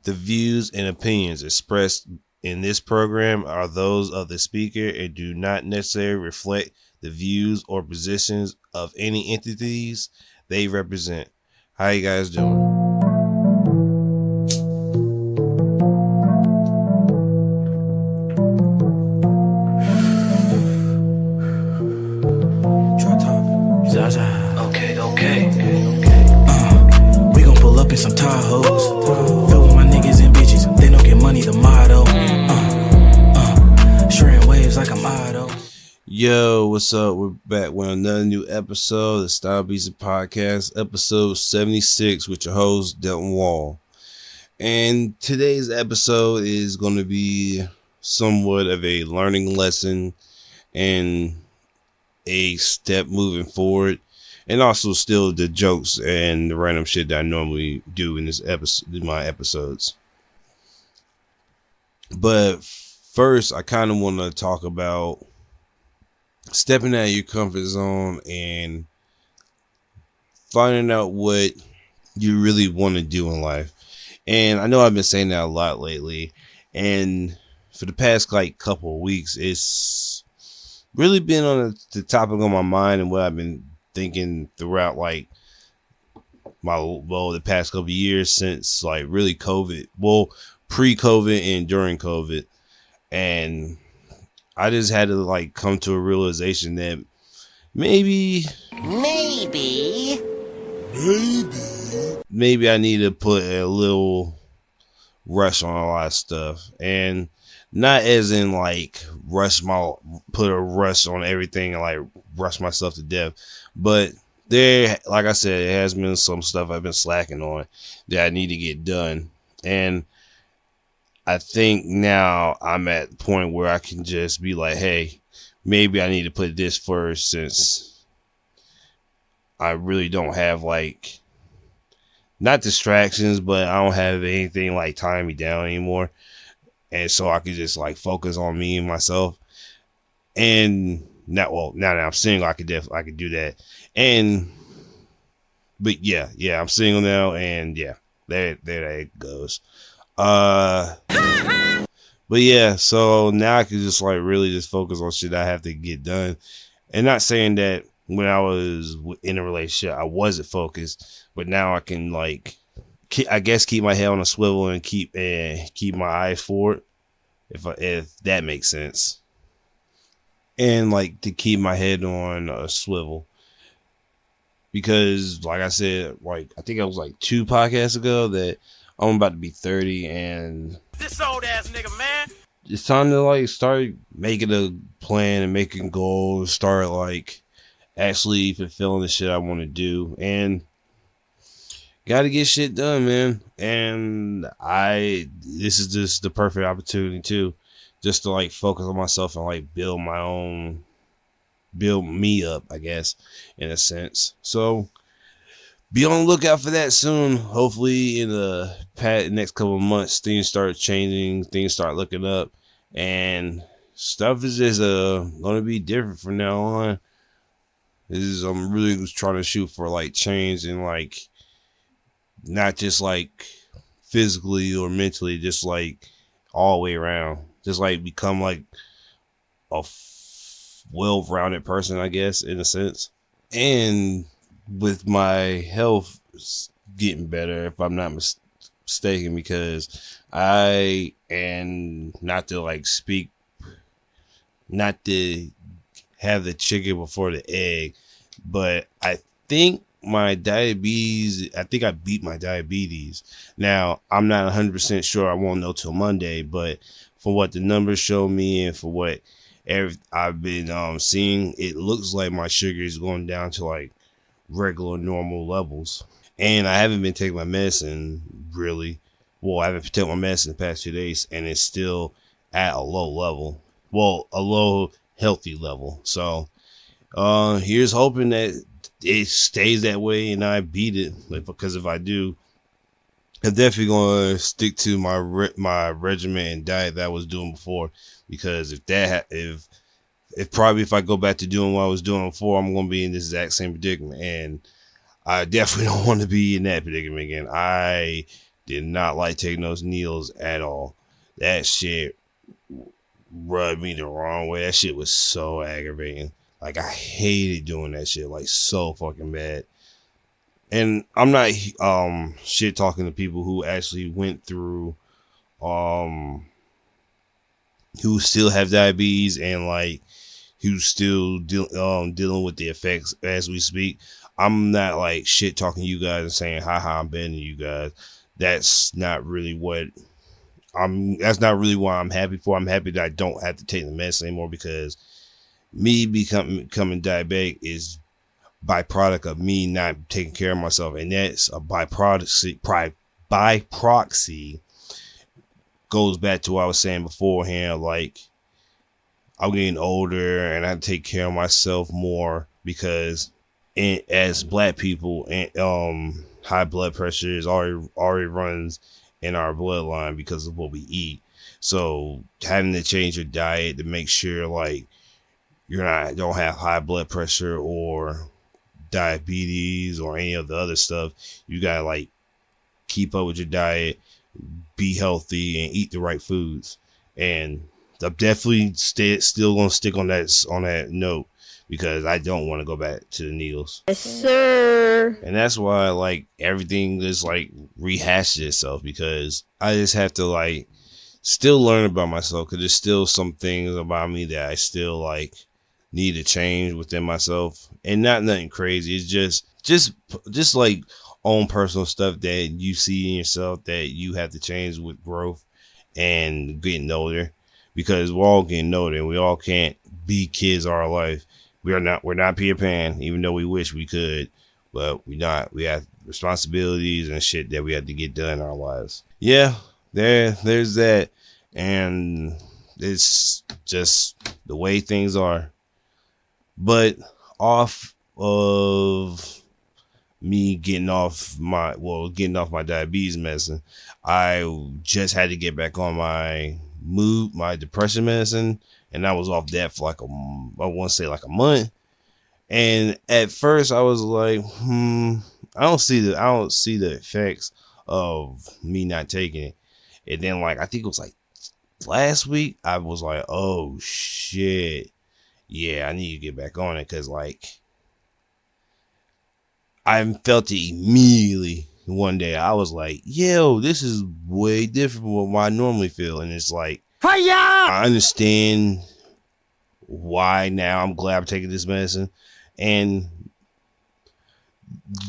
The views and opinions expressed in this program are those of the speaker and do not necessarily reflect the views or positions of any entities they represent. How you guys doing? DropTop. Zaza. Okay. We gon' pull up in some Tahoes. Fill with my niggas and bitches. They don't get money, the motto. Shredding waves like I'm Otto. Yo, what's up? We're back with another new episode of the StyleBeasting podcast, episode 76 with your host, Delton Wall. And today's episode is going to be somewhat of a learning lesson and a step moving forward, and also still the jokes and the random shit that I normally do in this episode, in my episodes. But first, I kind of want to talk about stepping out of your comfort zone and finding out what you really want to do in life. And I know I've been saying that a lot lately, and for the past couple of weeks, it's really been on the topic on my mind and what I've been thinking throughout the past couple of years since really COVID, pre-COVID and during COVID. And I just had to come to a realization that maybe I need to put a little rush on a lot of stuff, and not as in put a rush on everything and rush myself to death, but there, like I said, it has been some stuff I've been slacking on that I need to get done. And I think now I'm at the point where I can just be like, hey, maybe I need to put this first, since I really don't have not distractions, but I don't have anything tying me down anymore. And so I could just focus on me and myself. And now that I'm single, I could do that. But yeah, I'm single now, and yeah, there it goes. But yeah, so now I can just really just focus on shit I have to get done. And not saying that when I was in a relationship I wasn't focused, but now I can I guess keep my head on a swivel and keep my eyes forward, if that makes sense. And to keep my head on a swivel, because like I said, I think it was 2 podcasts ago that I'm about to be 30, and This old ass nigga, man. it's time to start making a plan and making goals, start actually fulfilling the shit I want to do, and gotta get shit done, man. And this is just the perfect opportunity too, just to focus on myself and build me up, I guess, in a sense. So be on the lookout for that soon. Hopefully in the next couple of months, things start changing, things start looking up, and stuff is just gonna be different from now on. I'm really trying to shoot for change, and not just physically or mentally, just all the way around, just become a well-rounded person, I guess, in a sense. And with my health getting better, if I'm not mistaken, because not to have the chicken before the egg, but I think I beat my diabetes. Now, I'm not 100% sure. I won't know till Monday, but for what the numbers show me and for what I've been seeing, it looks like my sugar is going down to regular normal levels. And I haven't been taking my medicine really. Well, I haven't taken my medicine the past 2 days, and it's still at a low level. Well, a low healthy level. So here's hoping that it stays that way and I beat it. Because if I do, I'm definitely going to stick to my regimen and diet that I was doing before. Because if I go back to doing what I was doing before, I'm going to be in this exact same predicament. And I definitely don't want to be in that predicament again. I Did not like taking those needles at all. That shit rubbed me the wrong way. That shit was so aggravating. Like, I hated doing that shit, like, so fucking bad. And I'm not shit talking to people who actually went through who still have diabetes and like who's still dealing with the effects as we speak. I'm not like shit talking you guys and saying haha I'm better than you guys. That's not really what that's not really what I'm happy for. I'm happy that I don't have to take the medicine anymore, because me becoming diabetic is byproduct of me not taking care of myself, and that's a by proxy goes back to what I was saying beforehand. Like, I'm getting older and I take care of myself more, because as black people, and high blood pressure is already runs in our bloodline because of what we eat. So having to change your diet to make sure like don't have high blood pressure or diabetes or any of the other stuff, you gotta like keep up with your diet, be healthy, and eat the right foods. And I'm definitely still gonna stick on that note, because I don't want to go back to the needles. Yes, sir. And that's why like everything is like rehashes itself, because I just have to like still learn about myself, because there's still some things about me that I still like need to change within myself, and not nothing crazy. It's just like own personal stuff that you see in yourself that you have to change with growth and getting older, because we're all getting older and we all can't be kids our life. We're not Peter Pan, even though we wish we could, but we're not. We have responsibilities and shit that we have to get done in our lives. Yeah, there's that, and it's just the way things are. But off of me getting off my diabetes medicine, I just had to get back on my depression medicine, and I was off that for like I want to say like a month. And at first I was like, I don't see the effects of me not taking it. And then like I think it was like last week I was like, oh shit, yeah, I need to get back on it, because like I felt it immediately. One day I was like, yo, this is way different from what I normally feel. And it's like, fire! I understand why now. I'm glad I'm taking this medicine, and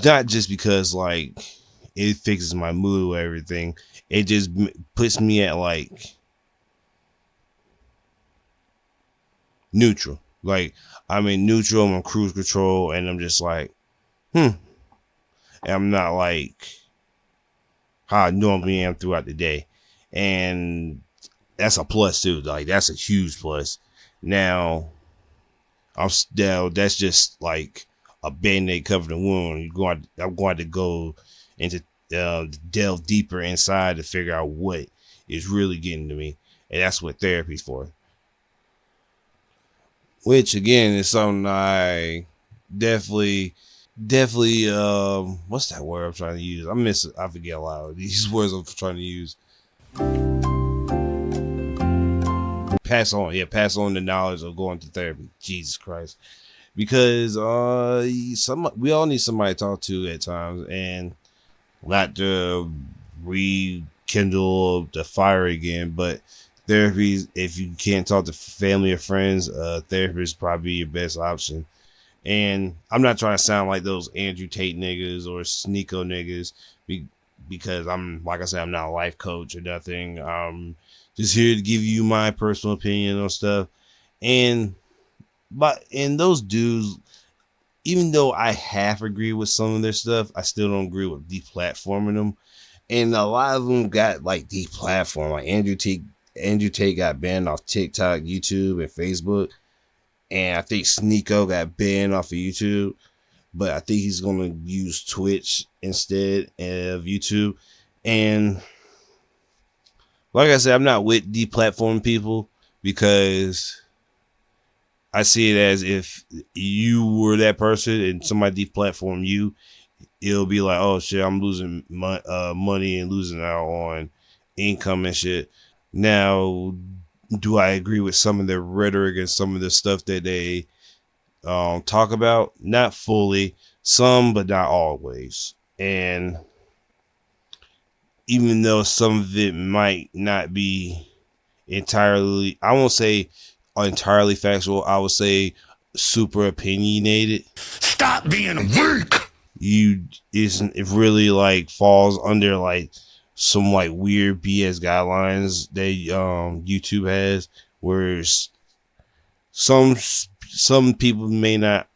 not just because like it fixes my mood or everything. It just puts me at like neutral. Like I'm in neutral, I'm on cruise control, and I'm just like, and I'm not like how I normally am throughout the day. And that's a plus too. Like that's a huge plus. Now that's just like a band-aid covering the wound. I'm going to go into delve deeper inside to figure out what is really getting to me. And that's what therapy's for. Which again is something I definitely what's that word I'm trying to use? I forget a lot of these words I'm trying to use. Pass on the knowledge of going to therapy. Jesus Christ. Because we all need somebody to talk to at times, and not to rekindle the fire again. But therapy, if you can't talk to family or friends, therapy is probably your best option. And I'm not trying to sound like those Andrew Tate niggas or Sneeko niggas, because I'm, like I said, I'm not a life coach or nothing. I'm just here to give you my personal opinion on stuff. And those dudes, even though I half agree with some of their stuff, I still don't agree with deplatforming them. And a lot of them got like deplatformed. Like Andrew Tate got banned off TikTok, YouTube, and Facebook. And I think Sneeko got banned off of YouTube, but I think he's going to use Twitch instead of YouTube. And like I said, I'm not with deplatforming people, because I see it as if you were that person and somebody deplatformed you, it'll be like, oh shit, I'm losing money and losing out on income and shit. Now, do I agree with some of their rhetoric and some of the stuff that they talk about? Not fully, some, but not always. And even though some of it might not be entirely, I won't say entirely factual, I would say super opinionated. Stop being weak. It really like falls under like some like weird BS guidelines that YouTube has, where some people may not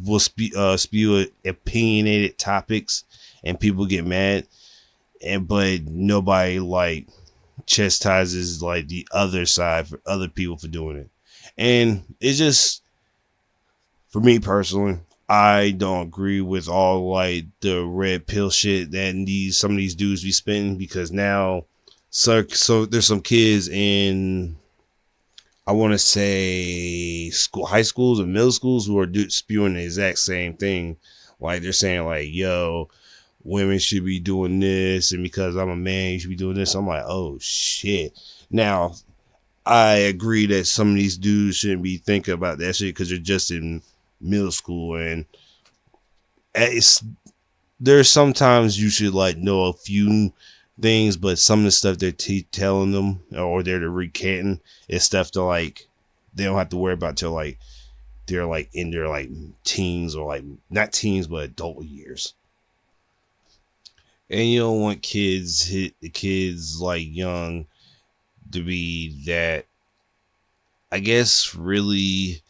will spew opinionated topics and people get mad, but nobody like chastises like the other side for other people for doing it. And it's just, for me personally, I don't agree with all like the red pill shit that some of these dudes be spitting, because now so there's some kids in, I want to say high schools or middle schools, who are spewing the exact same thing. Like they're saying like, yo, women should be doing this, and because I'm a man, you should be doing this. I'm like, oh shit. Now, I agree that some of these dudes shouldn't be thinking about that shit because they're just in middle school, and there's sometimes you should like know a few things, but some of the stuff they're telling them or they're recanting is stuff that like they don't have to worry about till like they're like in their like teens, or like not teens but adult years. And you don't want kids like young to be that, I guess, really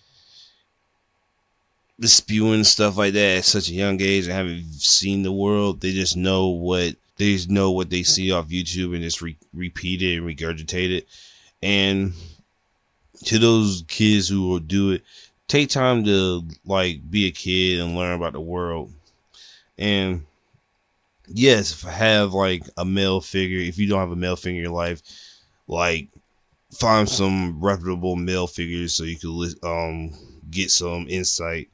spewing stuff like that at such a young age and haven't seen the world. They just know what they see off YouTube and just repeat it and regurgitate it. And to those kids who will do it, take time to like be a kid and learn about the world. And yes, if I have like a male figure, if you don't have a male figure in your life, like find some reputable male figures so you can get some insight.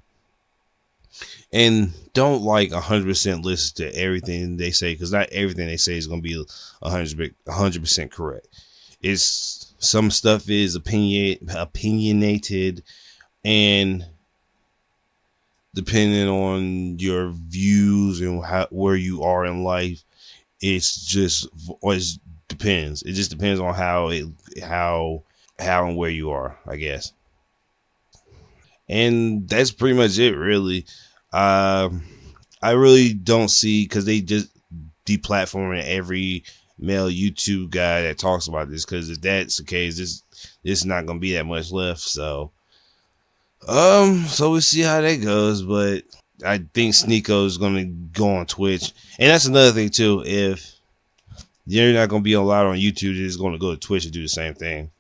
And don't like 100% listen to everything they say, because not everything they say is going to be 100% correct. It's some stuff is opinionated, and depending on your views and where you are in life, it depends. It just depends on how and where you are, I guess. And that's pretty much it, really. I really don't see, because they just deplatforming every male YouTube guy that talks about this, because if that's the case, this is not gonna be that much left. So we'll see how that goes. But I think Sneeko is gonna go on Twitch, and that's another thing too. If you're not gonna be allowed on YouTube, they're just gonna go to Twitch and do the same thing.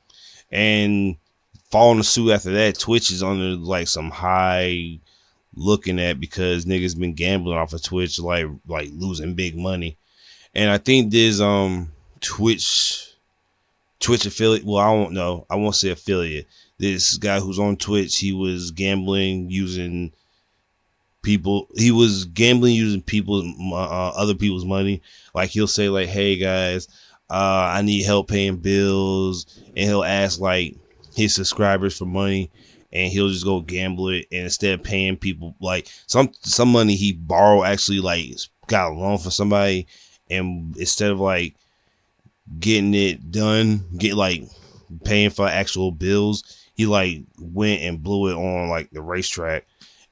And following the suit after that, Twitch is under like some high looking at, because niggas been gambling off of Twitch, like losing big money. And I think there's Twitch affiliate. Well, I don't know. I won't say affiliate. This guy who's on Twitch, he was gambling using people. He was gambling using other people's money. Like he'll say like, "Hey guys, I need help paying bills," and he'll ask like his subscribers for money, and he'll just go gamble it. And instead of paying people like some money he borrowed, actually like got a loan for somebody, and instead of like getting it done, paying for actual bills, he like went and blew it on like the racetrack.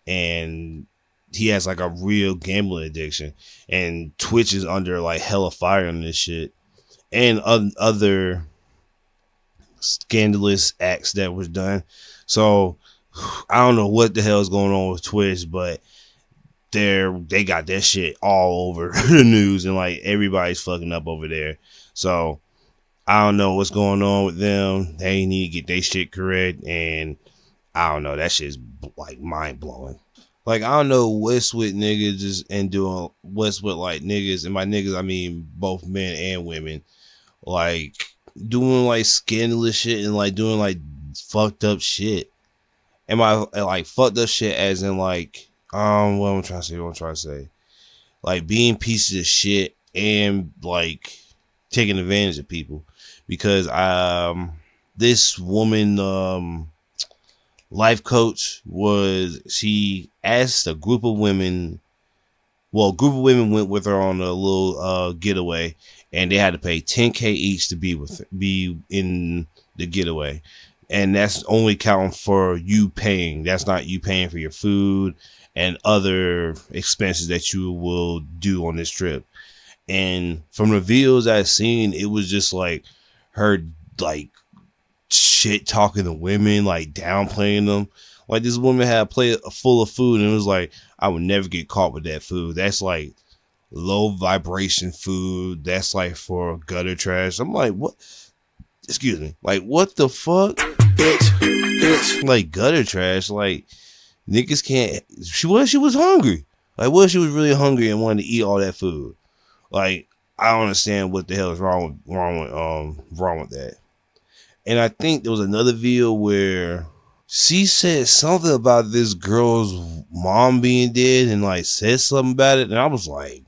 And he has like a real gambling addiction, and Twitch is under like hella fire on this shit, and other scandalous acts that was done. So I don't know what the hell is going on with Twitch, but they got that shit all over the news, and like everybody's fucking up over there. So I don't know what's going on with them. They need to get their shit correct, and I don't know. That shit's like mind blowing. Like I don't know what's with niggas and doing what's with like niggas, and by niggas I mean both men and women, like doing like scandalous shit and like doing like fucked up shit. Am I like fucked up shit as in like what I'm trying to say? like being pieces of shit and like taking advantage of people. Because this woman life coach she asked a group of women. Well, a group of women went with her on a little getaway, and they had to pay $10K each to be in the getaway, and that's only counting for you paying. That's not you paying for your food and other expenses that you will do on this trip. And from the videos I've seen, it was just like her like shit talking to women, like downplaying them. Like this woman had a plate full of food and it was like, I would never get caught with that food. That's like low vibration food. That's like for gutter trash. I'm like, what? Excuse me. Like, what the fuck? Bitch. Like gutter trash. Like niggas can't. She was hungry. Like what if she was really hungry and wanted to eat all that food? Like I don't understand what the hell is wrong with that. And I think there was another video where she said something about this girl's mom being dead and like said something about it. And I was like,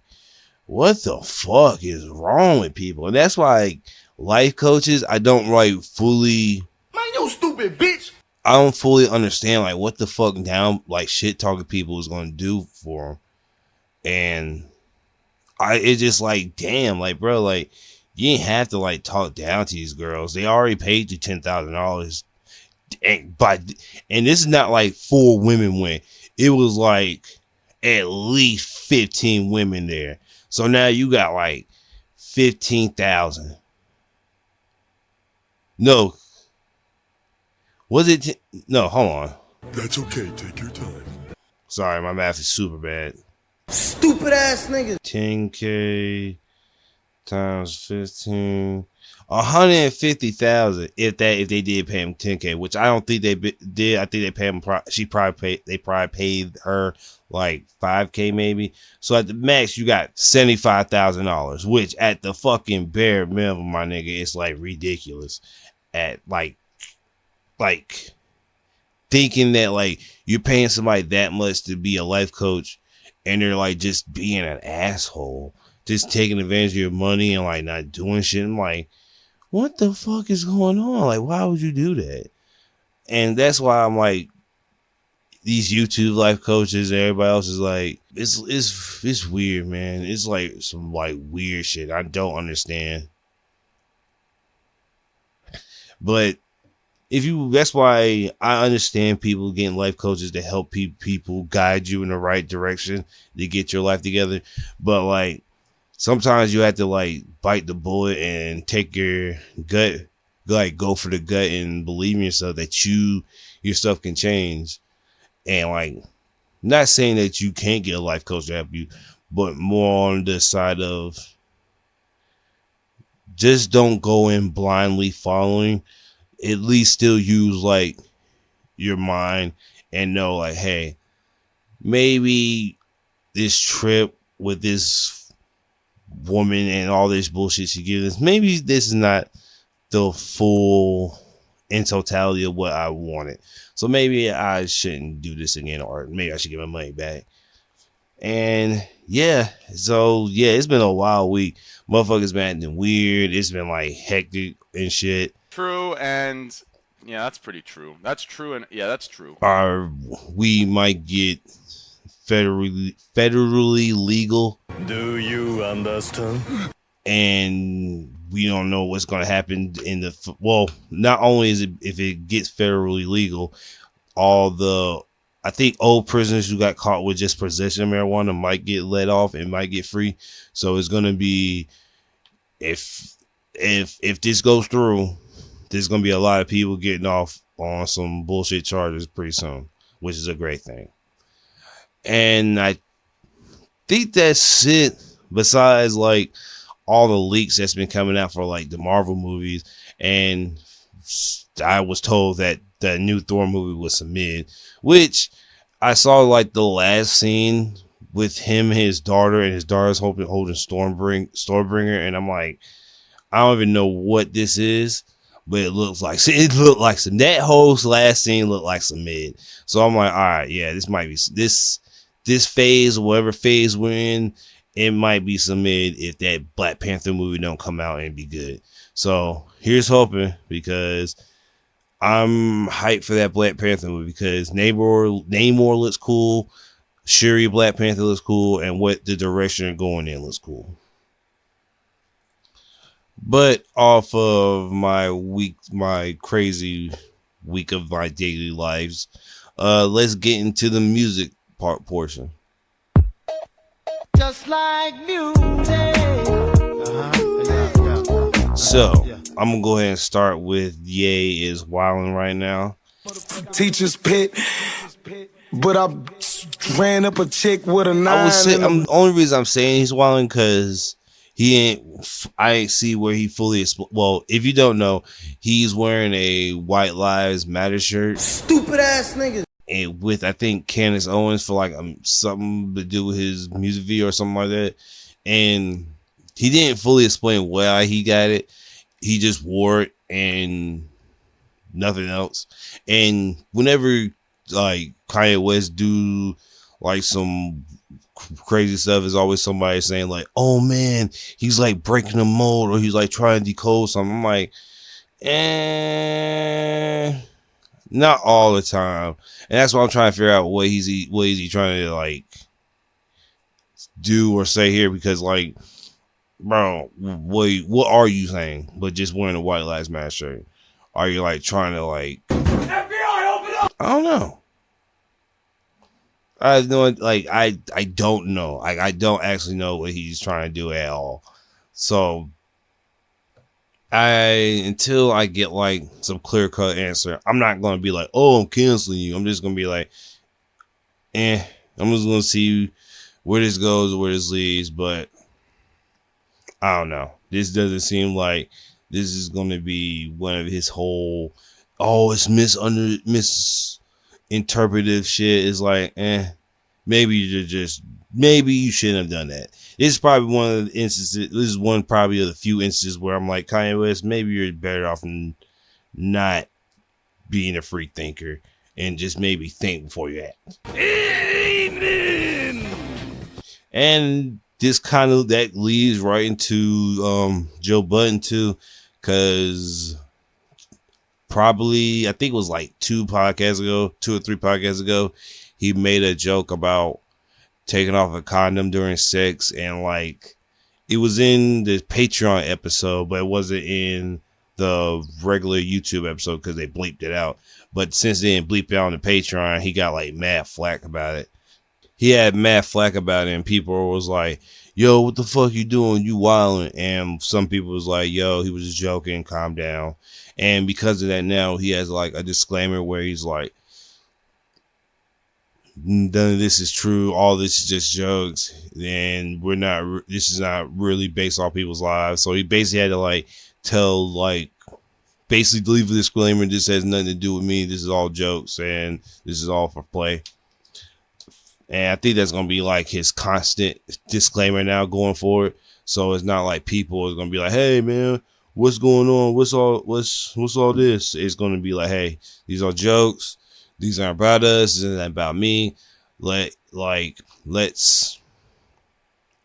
what the fuck is wrong with people? And that's why like, life coaches, I don't like fully. Man, you stupid bitch. I don't fully understand like what the fuck down like shit talking people is going to do for them. And it's just like, damn, like, bro, like, you ain't have to like talk down to these girls. They already paid you $10,000. And this is not like 4 women went. It was like at least 15 women there. So now you got like 15,000. No. Was it? No, hold on. That's okay. Take your time. Sorry, my math is super bad. Stupid ass niggas. 10K times 15. 150,000 if they did pay him 10K, which I don't think they did. I think they paid him. They probably paid her like 5K maybe. So at the max, you got $75,000, which at the fucking bare minimum, my nigga, it's like ridiculous. At like thinking that like you're paying somebody that much to be a life coach, and they're like just being an asshole, just taking advantage of your money and like not doing shit. I'm like, what the fuck is going on? Like, why would you do that? And that's why I'm like, these YouTube life coaches, everybody else is like, it's weird, man. It's like some like weird shit I don't understand. But that's why I understand people getting life coaches to help people guide you in the right direction to get your life together. But like, sometimes you have to like bite the bullet and take your gut, like go for the gut and believe in yourself that yourself can change. And like, not saying that you can't get a life coach to help you, but more on the side of just don't go in blindly following. At least still use like your mind and know like, hey, maybe this trip with this woman and all this bullshit she gives us, maybe this is not the full in totality of what I wanted. So maybe I shouldn't do this again, or maybe I should get my money back. And yeah, so yeah, it's been a wild week. Motherfuckers been acting weird. It's been like hectic and shit. True, and yeah, that's pretty true. That's true, and yeah, that's true. We might get federally legal. Do you understand? And we don't know what's going to happen not only is it if it gets federally legal, I think old prisoners who got caught with just possession of marijuana might get let off and might get free. So it's going to be, if this goes through, there's going to be a lot of people getting off on some bullshit charges pretty soon, which is a great thing. And I think that's it. Besides like all the leaks that's been coming out for like the Marvel movies, and I was told that the new Thor movie was submitted, which I saw like the last scene with him and his daughter, and his daughter's holding Stormbringer, and I'm like, I don't even know what this is, but it looked like some, that whole last scene looked like some mid. So I'm like, all right, yeah, this might be this phase, whatever phase we're in, it might be some mid if that Black Panther movie don't come out and be good. So here's hoping, because I'm hyped for that Black Panther movie, because Namor looks cool, Shuri Black Panther looks cool, and what the direction going in looks cool. But off of my crazy week of my daily lives, let's get into the music portion. Just like music. So I'm gonna go ahead and start with Ye is wildin' right now. Teacher's pit, but I ran up a chick with a 9. I would say the only reason I'm saying he's wildin' because I ain't see where he fully well, if you don't know, he's wearing a White Lives Matter shirt. Stupid ass niggas. And with, I think, Candace Owens for like something to do with his music video or something like that. And he didn't fully explain why he got it. He just wore it and nothing else. And whenever like Kanye West do like some crazy stuff, is always somebody saying like, oh man, he's like breaking the mold, or he's like trying to decode something. I'm like, not all the time. And that's why I'm trying to figure out what is he trying to like do or say here, because like, bro, what are you saying? But just wearing a White Lives Matter shirt, are you like trying to like FBI open up? I don't know. I know, like I don't know. Like I don't actually know what he's trying to do at all. So until I get like some clear cut answer, I'm not gonna be like, oh, I'm canceling you. I'm just gonna be like, I'm just gonna see where this goes, where this leads. But I don't know. This doesn't seem like this is gonna be one of his whole, oh, it's misinterpretive shit. Is like, maybe you shouldn't have done that. This is probably one of the instances. This is one probably of the few instances where I'm like, Kanye West, maybe you're better off than not being a free thinker and just maybe think before you act. Amen. And this kind of that leads right into Joe Budden too, because probably I think it was like 2 or 3 podcasts ago, he made a joke about taking off a condom during sex, and like it was in the Patreon episode, but it wasn't in the regular YouTube episode because they bleeped it out. But since they didn't bleep it out on the Patreon, he got like mad flack about it. He had mad flack about it, and people was like, yo, what the fuck you doing? You wildin'. And some people was like, yo, he was just joking, calm down. And because of that, now he has like a disclaimer where he's like, none of this is true. All this is just jokes, and this is not really based on people's lives. So he basically had to like tell, like, basically leave a disclaimer. This has nothing to do with me. This is all jokes, and this is all for play. And I think that's gonna be like his constant disclaimer now going forward. So it's not like people are gonna be like, hey man, what's going on? What's all this? It's gonna be like, hey, these are jokes. These aren't about us. This isn't about me. Let's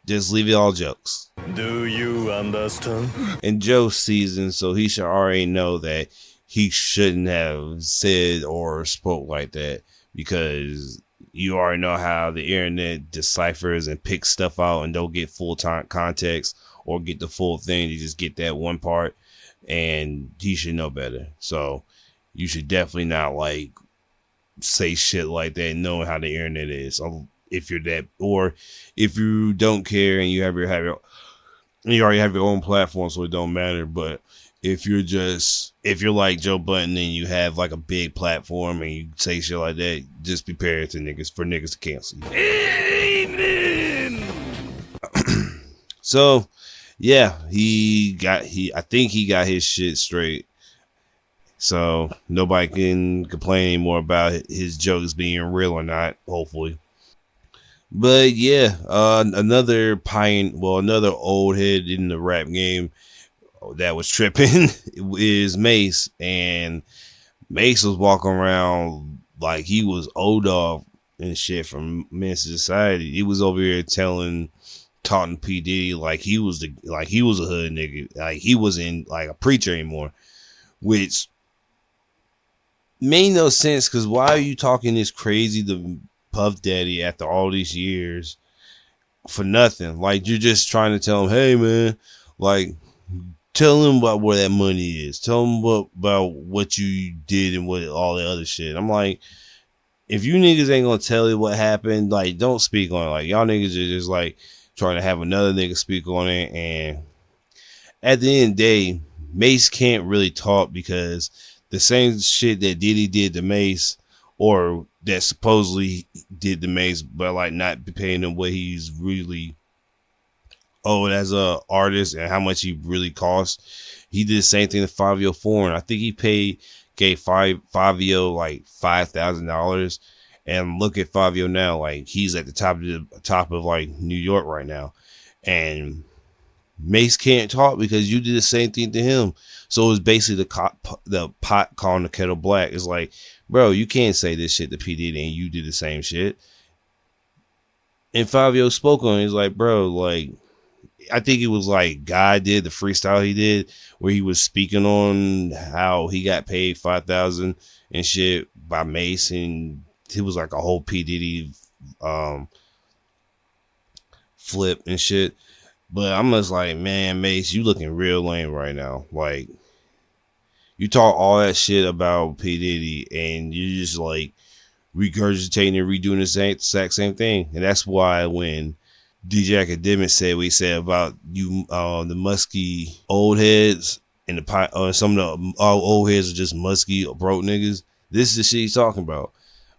just leave it all jokes. Do you understand? And Joe's seasoned, so he should already know that he shouldn't have said or spoke like that, because you already know how the internet deciphers and picks stuff out and don't get full time context or get the full thing. You just get that one part, and he should know better. So you should definitely not like say shit like that, knowing how the internet is. If you're that, or if you don't care and you already have your own platform, so it don't matter. But if you're like Joe Budden and you have like a big platform and you say shit like that, just prepare for niggas to cancel you. Amen. So yeah, I think he got his shit straight. So nobody can complain anymore about his jokes being real or not, hopefully. But yeah, another old head in the rap game that was tripping is Mace. And Mace was walking around like he was O-Dog and shit from Men's Society. He was over here telling talking to P Diddy like he was a hood nigga, like he wasn't like a preacher anymore, which made no sense. Because why are you talking this crazy to Puff Daddy after all these years for nothing? Like, you're just trying to tell him, hey man, like, tell him about where that money is. Tell him about what you did and what all the other shit. I'm like, if you niggas ain't gonna tell you what happened, like, don't speak on it. Like, y'all niggas are just like trying to have another nigga speak on it. And at the end of the day, Mace can't really talk because the same shit that Diddy did to Mace, or that supposedly did to Mace, but like not paying him what he's really owed as a artist and how much he really costs. He did the same thing to Fabio Foreign. I think he gave Fabio like $5,000. And look at Fabio now, like he's at the top of like New York right now. And Mace can't talk because you did the same thing to him. So it's basically the pot calling the kettle black. It's like, bro, you can't say this shit to P Diddy and you did the same shit. And Fabio spoke on it. He's like, bro, like, I think it was like God did the freestyle he did where he was speaking on how he got paid $5,000 and shit by Mace, and it was like a whole P Diddy flip and shit. But I'm just like, man, Mace, you looking real lame right now. Like, you talk all that shit about P Diddy and you're just like regurgitating and redoing the exact same thing. And that's why when DJ Academic said what he said about you, the musky old heads and some of the old heads are just musky broke niggas. This is the shit he's talking about.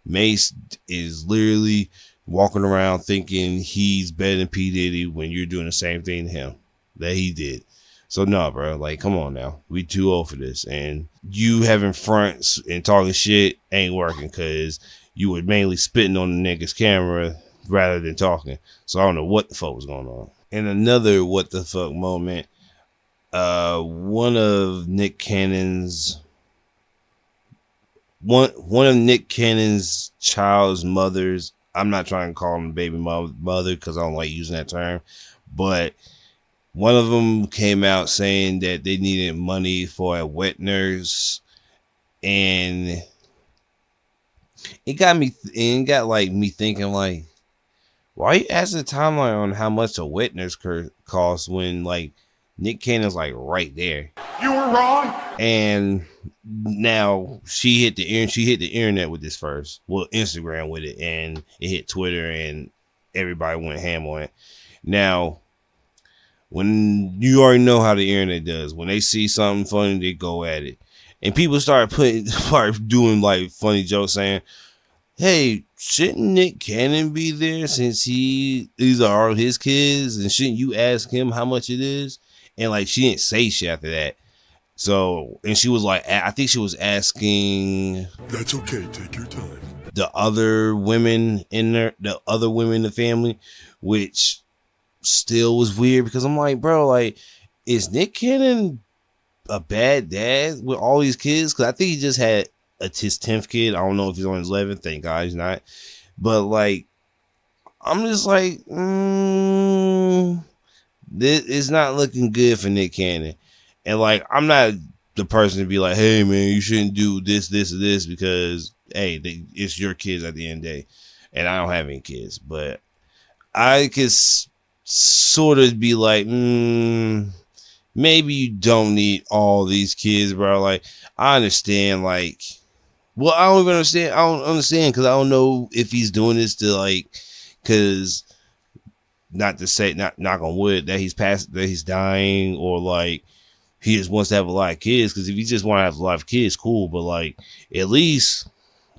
Mace is literally walking around thinking he's better than P Diddy when you're doing the same thing to him that he did. So no, bro, like, come on now, we too old for this. And you having fronts and talking shit ain't working because you were mainly spitting on the nigga's camera rather than talking. So I don't know what the fuck was going on. And another what the fuck moment, one of Nick Cannon's child's mothers, I'm not trying to call him baby mother because I don't like using that term, but one of them came out saying that they needed money for a wet nurse, and it got me thinking, like, why are you asking the timeline on how much a wet nurse costs when like Nick Cannon's like right there? You were wrong. And now she hit the internet with this first. Well, Instagram with it, and it hit Twitter, and everybody went ham on it. Now, when you already know how the internet does, when they see something funny, they go at it, and people start doing like funny jokes saying, "Hey, shouldn't Nick Cannon be there since these are all his kids, and shouldn't you ask him how much it is?" And like, she didn't say shit after that. So, and she was like, I think she was asking, That's okay, take your time. the other women in the family, which still was weird because I'm like, bro, like, is Nick Cannon a bad dad with all these kids? Because I think he just had his 10th kid. I don't know if he's on his 11th. Thank God he's not. But like, I'm just like, this is not looking good for Nick Cannon. And like, I'm not the person to be like, hey man, you shouldn't do this, this, or this, because hey, it's your kids at the end of the day. And I don't have any kids, but I could sort of be like, maybe you don't need all these kids, bro. Like, I understand, like, well, I don't even understand. I don't understand because I don't know if he's doing this to like, because not to say, not knock on wood, that he's dying, or like he just wants to have a lot of kids. Because if you just want to have a lot of kids, cool, but like, at least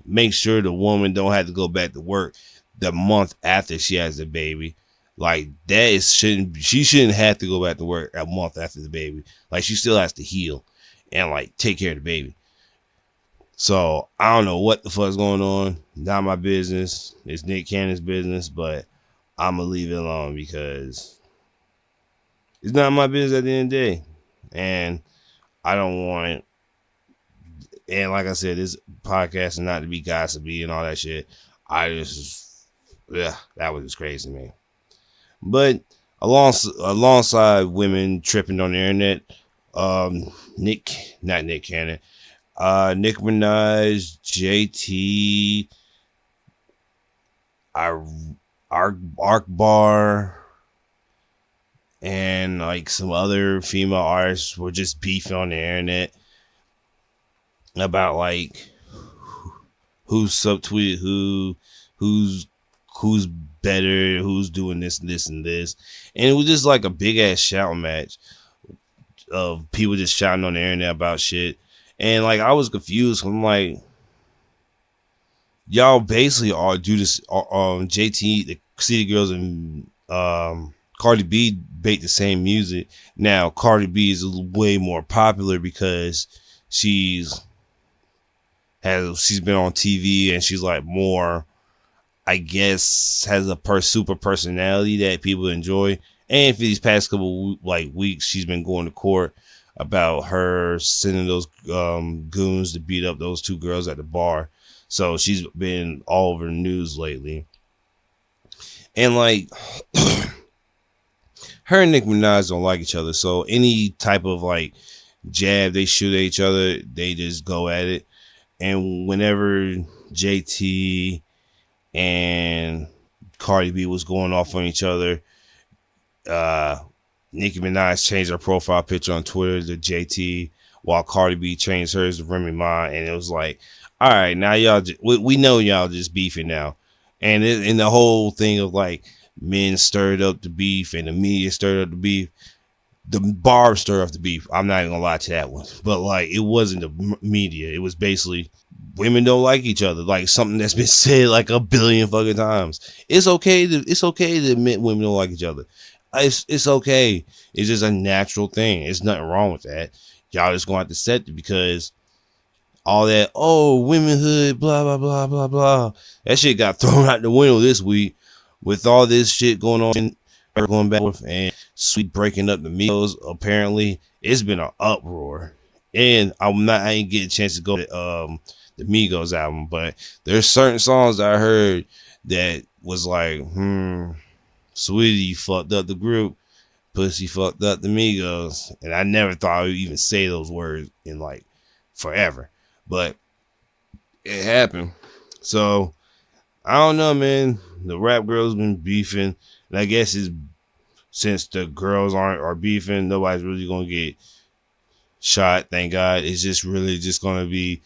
make sure the woman don't have to go back to work the month after she has the baby. Like, she shouldn't have to go back to work a month after the baby. Like, she still has to heal and like take care of the baby. So I don't know what the fuck's going on. Not my business. It's Nick Cannon's business, but I'm gonna leave it alone because it's not my business at the end of the day. And I don't want, and like I said, this podcast is not to be gossipy and all that shit. That was just crazy, man. But alongside women tripping on the internet. Not Nick Cannon. Nick Minaj, JT, Ark Bar, and like some other female artists were just beefing on the internet about like who's subtweeted who's better, who's doing this and this and this. And it was just like a big ass shouting match of people just shouting on the internet about shit. And like I was confused. I'm like, y'all basically all do this. JT, the City Girls, and Cardi B make the same music. Now Cardi B is way more popular because she's been on TV and she's like more, I guess, has a super personality that people enjoy. And for these past couple like weeks, she's been going to court about her sending those goons to beat up those two girls at the bar. So she's been all over the news lately. And like her and Nicki Minaj don't like each other. So any type of like jab they shoot at each other, they just go at it. And whenever JT and Cardi B was going off on each other, Nicki Minaj changed her profile picture on Twitter to JT, while Cardi B changed hers to Remy Ma, and it was like, all right, now y'all, we know y'all just beefing now, and the whole thing of like men stirred up the beef and the media stirred up the beef, the bar stirred up the beef. I'm not even gonna lie to that one, but like it wasn't the media. It was basically women don't like each other, like something that's been said like a billion fucking times. It's okay to admit women don't like each other. It's okay. It's just a natural thing. There's nothing wrong with that. Y'all just gonna have to set it because all that, womenhood, blah, blah, blah, blah, blah. That shit got thrown out the window this week with all this shit going on, going back and Sweet breaking up the Migos. Apparently, it's been an uproar. And I ain't getting a chance to go to the Migos album, but there's certain songs that I heard that was like, Sweetie, you fucked up the group. Pussy fucked up the Migos. And I never thought I would even say those words in like forever. But it happened. So I don't know, man. The rap girls been beefing. And I guess it's since the girls are beefing, nobody's really gonna get shot, thank God. It's just really just gonna be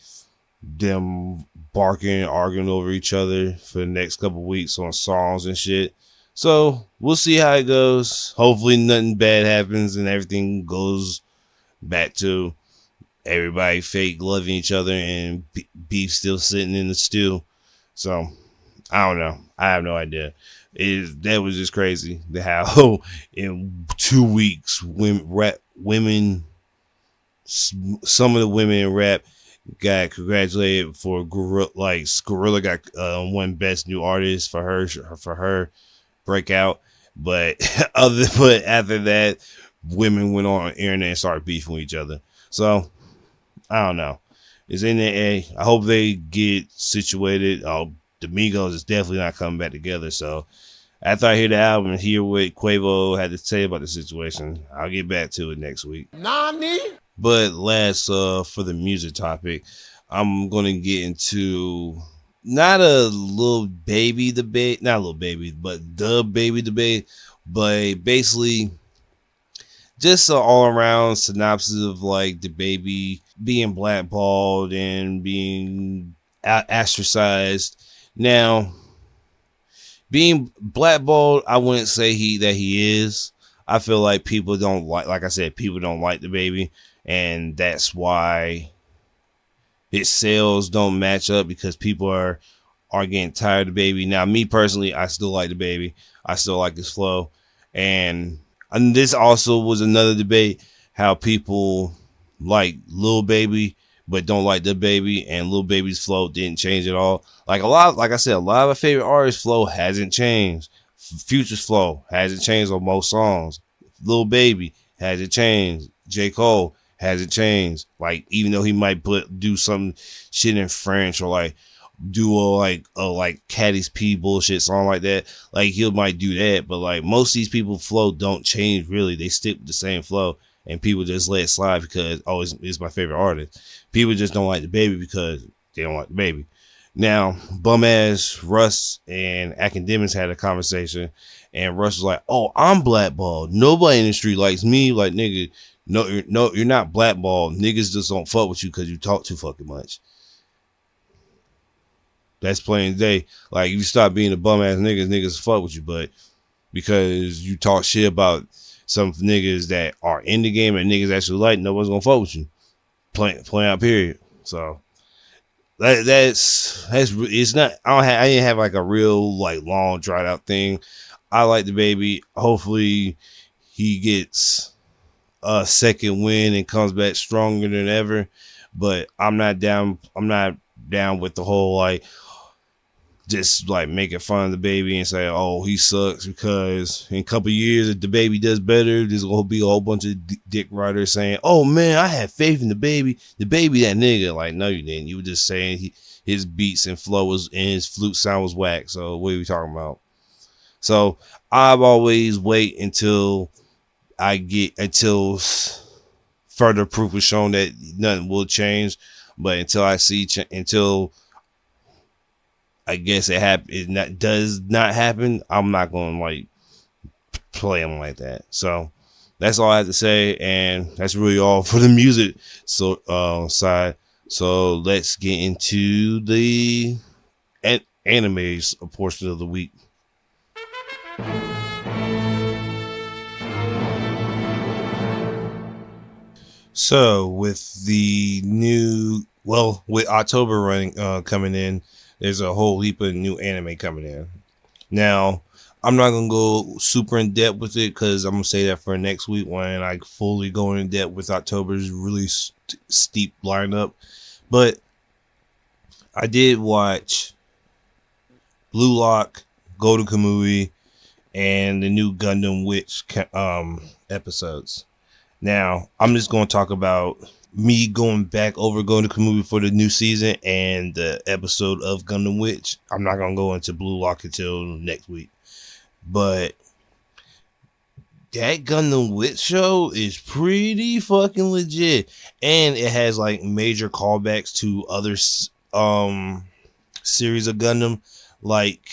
them barking, arguing over each other for the next couple weeks on songs and shit. So we'll see how it goes. Hopefully nothing bad happens and everything goes back to everybody fake loving each other and beef still sitting in the stew. So I don't know. I have no idea. That was just crazy. How in 2 weeks, some of the women in rap got congratulated for Gorilla got won best new artist for her breakout, but after that, women went on the internet and started beefing with each other. So I don't know. It's in the I hope they get situated. The Migos is definitely not coming back together. So after I hear the album and hear what Quavo had to say about the situation, I'll get back to it next week. Nani? But last for the music topic, I'm gonna get into not a little baby debate, not a little baby, but the baby debate, but basically just an all around synopsis of like the baby being blackballed and being ostracized. Now, being blackballed, I wouldn't say that he is. I feel like people don't like I said, people don't like the baby, and that's why his sales don't match up because people are getting tired of the baby. Now, me personally, I still like the baby. I still like his flow, and this also was another debate how people like Lil Baby but don't like the baby, and Lil Baby's flow didn't change at all. Like I said, a lot of my favorite artists' flow hasn't changed. Future's flow hasn't changed on most songs. Lil Baby hasn't changed. J. Cole hasn't changed. Like, even though he might do some shit in French or like, do a like Caddy's P bullshit song like that. Like he might do that, but like most of these people flow don't change really. They stick with the same flow, and people just let it slide because it's my favorite artist. People just don't like the baby because they don't like the baby. Now, bum ass Russ and Academics had a conversation, and Russ was like, "Oh, I'm blackballed. Nobody in the street likes me. Like nigga, no, you're not blackballed. Niggas just don't fuck with you because you talk too fucking much." That's plain as day. Like, if you stop being a bum ass niggas fuck with you. But because you talk shit about some niggas that are in the game and niggas actually like, nobody's gonna fuck with you. Plain out, period. So that's it's not. I didn't have like a real like long dried out thing. I like the baby. Hopefully, he gets a second win and comes back stronger than ever. But I'm not down. I'm not down with the whole like just like making fun of the baby and say, "Oh, he sucks," because in a couple years, if the baby does better, there's gonna be a whole bunch of dick riders saying, "Oh man, I had faith in the baby. The baby, that nigga." Like, no, you didn't. You were just saying his beats and flow was and his flute sound was whack. So what are we talking about? So I've always wait until further proof is shown that nothing will change. But until I see until I guess it does not happen, I'm not gonna like play them like that. So that's all I have to say, and that's really all for the music side. So let's get into the animes portion of the week. So with with October running coming in, there's a whole heap of new anime coming in. Now, I'm not gonna go super in depth with it because I'm gonna say that for next week when I fully go in depth with October's really steep lineup. But I did watch Blue Lock, Golden Kamuy, and the new Gundam Witch episodes. Now, I'm just going to talk about me going back over Golden Kamuy for the new season and the episode of Gundam Witch. I'm not going to go into Blue Lock until next week. But that Gundam Witch show is pretty fucking legit. And it has like major callbacks to other series of Gundam. Like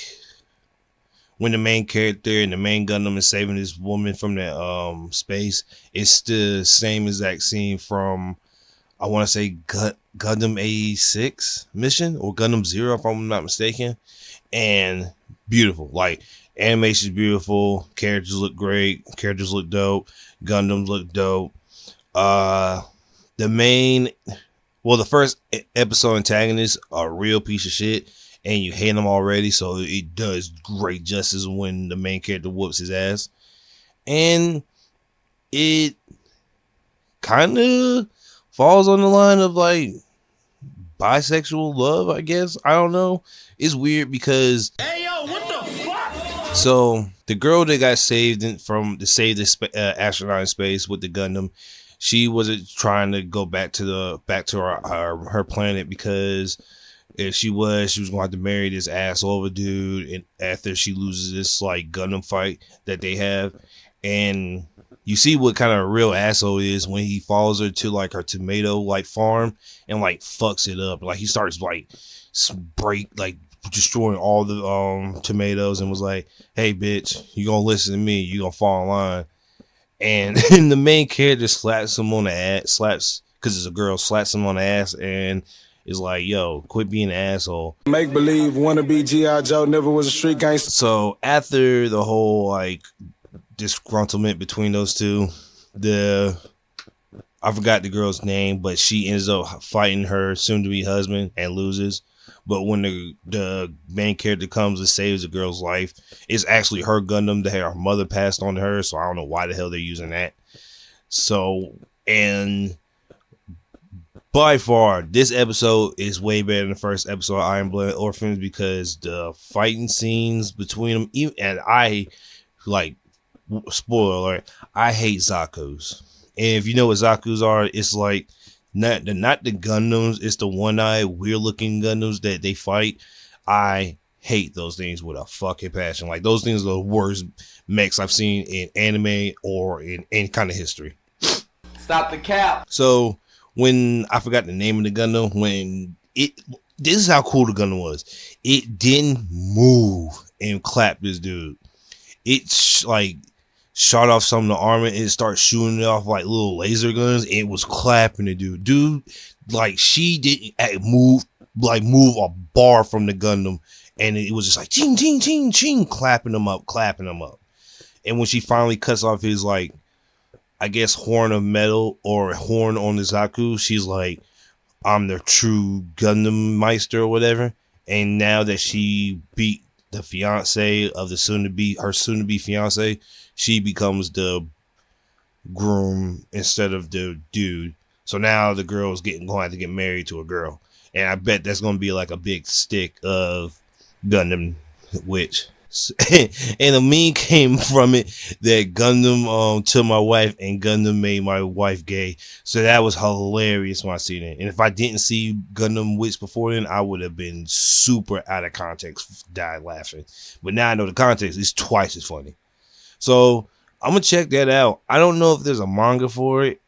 when the main character and the main Gundam is saving this woman from the space, it's the same exact scene from, I want to say, Gundam 86 mission or Gundam Zero, if I'm not mistaken. And beautiful. Like, animation's beautiful. Characters look great. Characters look dope. Gundams look dope. The first episode antagonist are a real piece of shit, and you hate him already, so it does great justice when the main character whoops his ass. And it kind of falls on the line of like bisexual love, I guess. I don't know. It's weird because so the girl that got saved to save the astronaut in space with the Gundam, she wasn't trying to go back to her planet because if she was going to have to marry this asshole of a dude, and after she loses this like Gundam fight that they have. And you see what kind of a real asshole is when he follows her to like her tomato like farm and like fucks it up. Like he starts like destroying all the tomatoes and was like, "Hey bitch, you gonna listen to me, you gonna fall in line." And the main character slaps him on the ass, because it's a girl, slaps him on the ass and is like, "Yo, quit being an asshole." Make believe, wanna be G.I. Joe, never was a street gangster. So after the whole like disgruntlement between those two, I forgot the girl's name, but she ends up fighting her soon-to-be husband and loses. But when the main character comes and saves the girl's life, it's actually her Gundam that her mother passed on to her. So I don't know why the hell they're using that. So, and by far, this episode is way better than the first episode of Iron Blood Orphans because the fighting scenes between them, and I like, spoiler alert, I hate Zaku's. And if you know what Zaku's are, it's like not the Gundams. It's the one-eyed, weird-looking Gundams that they fight. I hate those things with a fucking passion. Like, those things are the worst mechs I've seen in anime or in any kind of history. Stop the cap. So when I forgot the name of the Gundam, this is how cool the Gundam was. It didn't move and clap this dude. It shot off some of the armor and it started shooting it off like little laser guns. It was clapping the dude. Dude, like, she didn't move a bar from the Gundam, and it was just like ching ching ching ching, clapping him up. And when she finally cuts off his, like, I guess, horn of metal or horn on the Zaku, she's like, I'm the true Gundam Meister or whatever. And now that she beat the fiance of her soon to be fiance, she becomes the groom instead of the dude. So now the girl's going to have to get married to a girl. And I bet that's going to be like a big stick of Gundam Witch. And a meme came from it that Gundam to my wife and Gundam made my wife gay. So that was hilarious when I seen it. And if I didn't see Gundam Witch before then, I would have been super out of context, died laughing. But now I know the context, it's twice as funny. So I'm going to check that out. I don't know if there's a manga for it,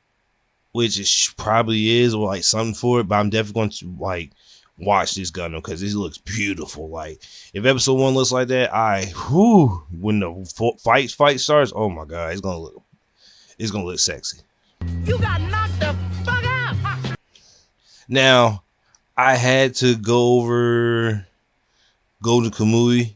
which it probably is, or like something for it, but I'm definitely going to like watch this Gundam because this looks beautiful. Like, if episode 1 looks like that, when the fight starts, oh my god, it's gonna look sexy. You got knocked the fuck out. Now, I had to go to Kamui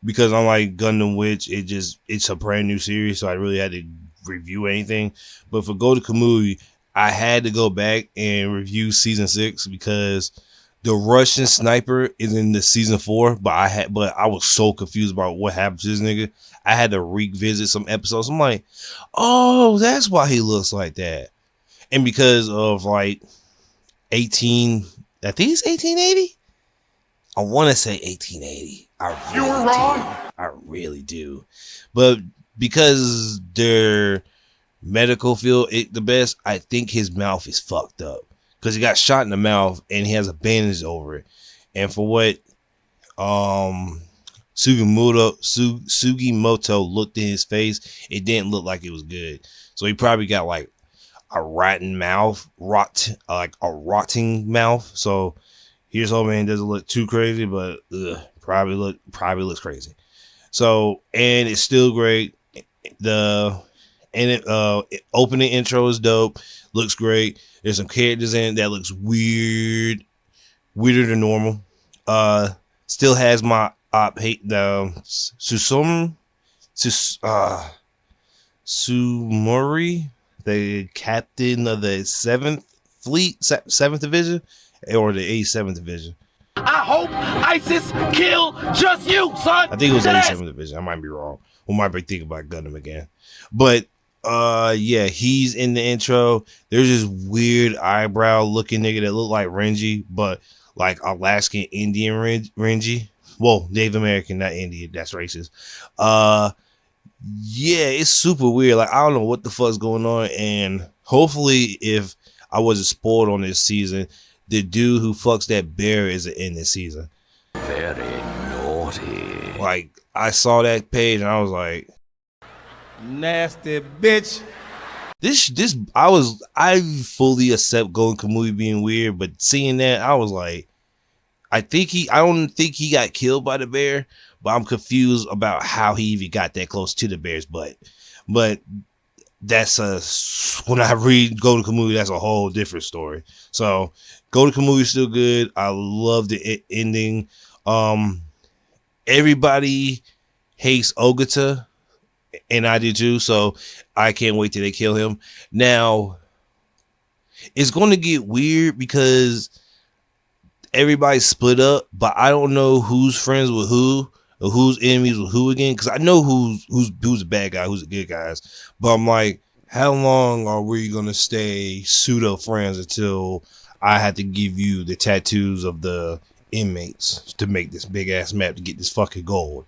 because I'm like Gundam Witch. It's a brand new series, so I really had to review anything. But for Go to Kamui, I had to go back and review season 6 because the Russian sniper is in the season 4, but I was so confused about what happened to this nigga. I had to revisit some episodes. I'm like, oh, that's why he looks like that. And because of like I think it's 1880. I want to say 1880. You were wrong. I really do. But because they're medical field the best, I think his mouth is fucked up because he got shot in the mouth and he has a bandage over it. And for what Sugimoto looked in his face, it didn't look like it was good. So he probably got like a rotten mouth, like a rotting mouth. So here's hoping it doesn't look too crazy, but probably looks crazy. So, and it's still great. Opening intro is dope. Looks great. There's some characters in it that looks weirder than normal. Still has my hate the Sumori, the captain of the 7th Fleet, 7th Division, or the 87th Division. I hope ISIS kill just you, son. I think it was 87th Division. I might be wrong. We might be thinking about Gundam again. But yeah, he's in the intro. There's this weird eyebrow looking nigga that look like Renji, but like Alaskan Indian Renji. Whoa, Native American, not Indian. That's racist. Yeah, it's super weird. Like, I don't know what the fuck's going on. And hopefully, if I wasn't spoiled on this season, the dude who fucks that bear is in this season. Very naughty. Like, I saw that page and I was like, Nasty bitch. I fully accept Golden Kamui being weird, but seeing that, I was like, I don't think he got killed by the bear, but I'm confused about how he even got that close to the bear's butt. But when I read Golden Kamui, that's a whole different story. So Golden Kamui is still good. I love the ending. Everybody hates Ogata, and I do too, so I can't wait till they kill him. Now, it's going to get weird because everybody's split up, but I don't know who's friends with who or who's enemies with who again, because I know who's the bad guy, who's the good guys, but I'm like, how long are we going to stay pseudo friends until I have to give you the tattoos of the inmates to make this big ass map to get this fucking gold?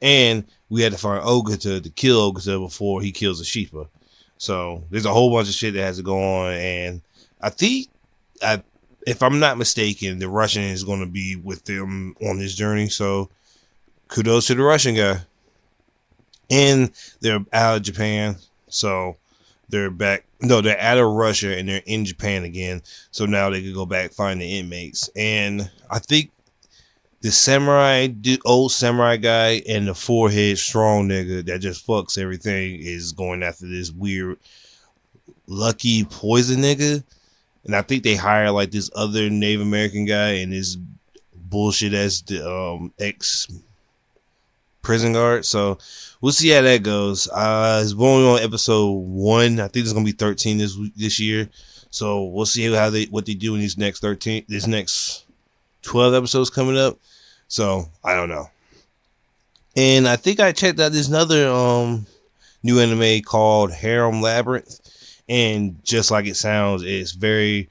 And we had to find Ogata to kill Ogata before he kills the Sheepa. So there's a whole bunch of shit that has to go on, and I think, if I'm not mistaken, the Russian is going to be with them on this journey. So kudos to the Russian guy. And they're out of Japan, so they're back. No, they're out of Russia and they're in Japan again. So now they can go back find the inmates. And I think the old samurai guy and the forehead strong nigga that just fucks everything is going after this weird lucky poison nigga. And I think they hire like this other Native American guy and this bullshit as the ex prison guard. So we'll see how that goes. It's only on episode 1. I think it's gonna be 13 this year. So we'll see what they do in these next 12 episodes coming up. So I don't know. And I think I checked out this other new anime called Harem Labyrinth, and just like it sounds, it's very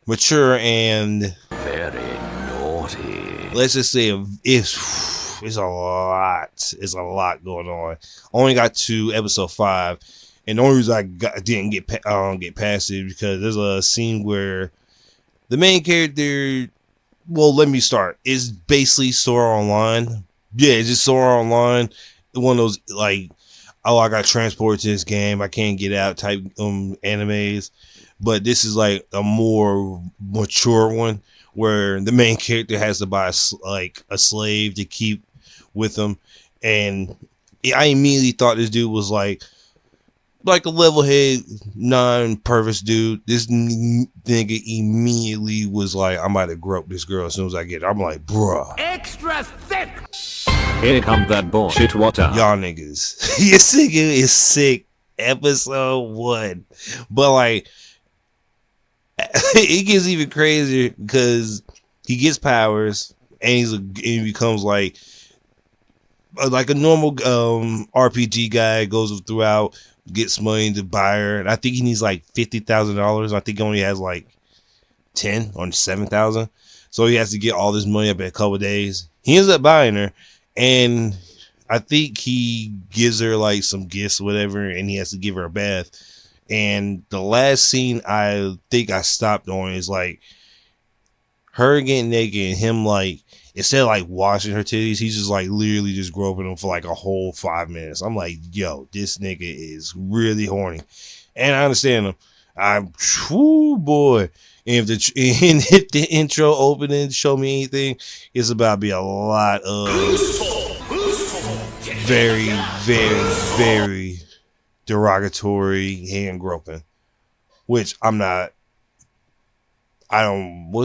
mature and Very naughty. let's just say it's a lot. It's a lot going on. Only got to episode 5, and the only reason I didn't get past it because there's a scene where the main character. Well, let me start. It's basically Sora Online. Yeah, it's just Sora Online. One of those like, oh, I got transported to this game, I can't get out type animes. But this is like a more mature one where the main character has to buy like a slave to keep with him, and I immediately thought this dude was like a level-headed, non-perverse dude. This nigga immediately was like, I'm about to grope this girl as soon as I get it. I'm like, bruh. Extra thick. Here comes that bullshit water. Y'all niggas. This nigga is sick. Episode 1. But like, it gets even crazier because he gets powers and he becomes like a normal RPG guy, goes throughout, gets money to buy her, and I think he needs like $50,000. I think he only has like 10 or 7,000, so he has to get all this money up in a couple of days. He ends up buying her, and I think he gives her like some gifts or whatever, and he has to give her a bath. And the last scene I think I stopped on is like her getting naked and him like, instead of like washing her titties, he's just like literally just groping them for like a whole 5 minutes. I'm like, yo, this nigga is really horny. And I understand him. Boy. And if the intro opening show me anything, it's about to be a lot of very, very, very derogatory hand groping. Which what's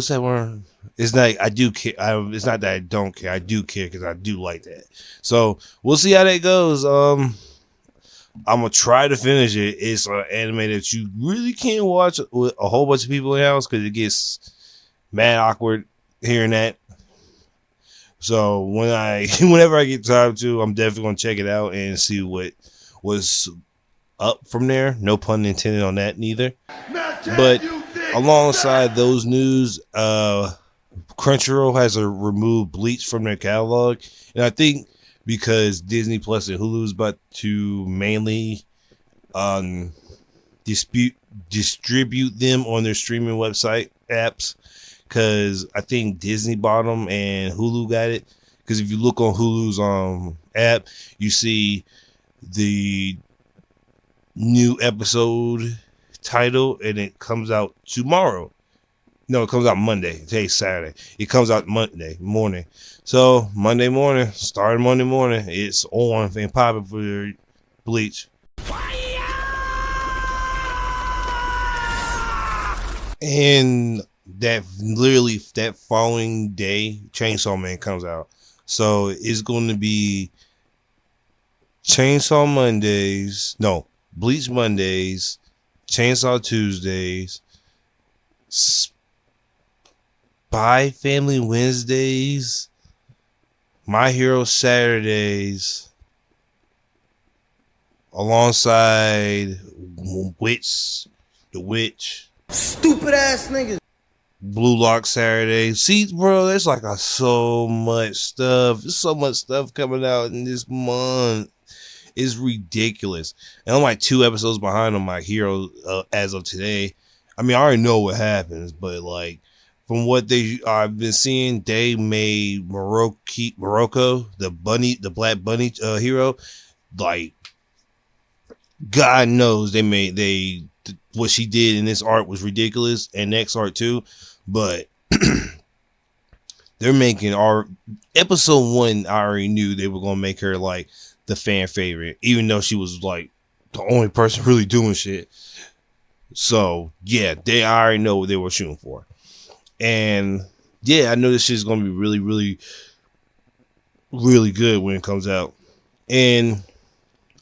that word? It's not, I do care. It's not that I don't care. I do care because I do like that. So we'll see how that goes. I'm gonna try to finish it. It's an anime that you really can't watch with a whole bunch of people in the house because it gets mad awkward hearing that. So whenever I get time to, I'm definitely gonna check it out and see what was up from there. No pun intended on that neither. But alongside those news, Crunchyroll has removed Bleach from their catalog, and I think because Disney Plus and Hulu is about to mainly distribute them on their streaming website apps, because I think Disney bought them and Hulu got it. Because if you look on Hulu's app, you see the new episode title, and it comes out tomorrow. No, it comes out Monday. Today's Saturday. It comes out Monday morning. So Monday morning, starting Monday morning, it's on and popping for Bleach. And that following day, Chainsaw Man comes out. So it's going to be Chainsaw Mondays. No, Bleach Mondays, Chainsaw Tuesdays, Spy Family Wednesdays, My Hero Saturdays, alongside The Witch, Stupid ass niggas. Blue Lock Saturday. See, bro, there's like so much stuff. There's so much stuff coming out in this month. is ridiculous. And I'm like 2 episodes behind on my hero as of today. I mean, I already know what happens, but like from what I've been seeing, they made Morocco, the black bunny hero, like God knows what she did in this art was ridiculous, and next art too, but they're making our episode 1. I already knew they were gonna make her like the fan favorite, even though she was like the only person really doing shit. So yeah, I already know what they were shooting for, and yeah, I know this shit's gonna be really, really, really good when it comes out. And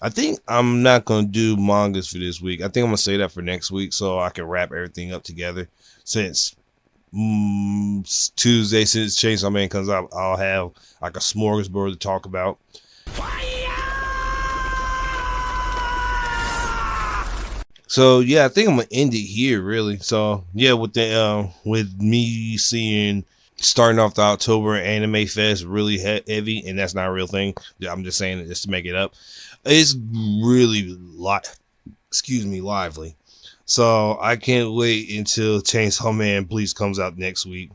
I think I'm not gonna do mangas for this week. I think I'm gonna say that for next week so I can wrap everything up together. Since Tuesday, since Chainsaw Man comes out, I'll have like a smorgasbord to talk about. So yeah, I think I'm gonna end it here, really. So yeah, with me seeing starting off the October Anime Fest really heavy, and that's not a real thing. I'm just saying it just to make it up. It's really lively. So I can't wait until Chainsaw Man Bleach comes out next week.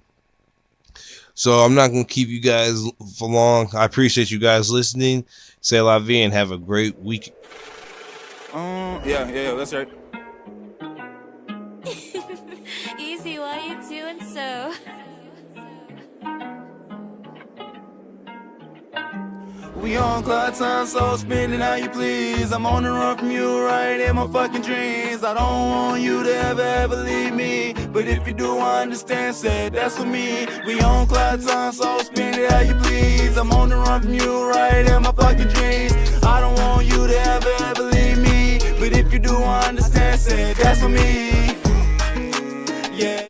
So I'm not gonna keep you guys for long. I appreciate you guys listening. Say la vie and have a great week. Yeah, that's right. Easy, why you doing so? We on cloud time, so spinning how you please. I'm on the run from you right in my fucking dreams. I don't want you to ever leave me, but if you do, I understand, said that's for me. We on cloud time, so spinning how you please. I'm on the run from you right in my fucking dreams. I don't want you to ever leave me, but if you do, I understand, said that's for me. Yeah.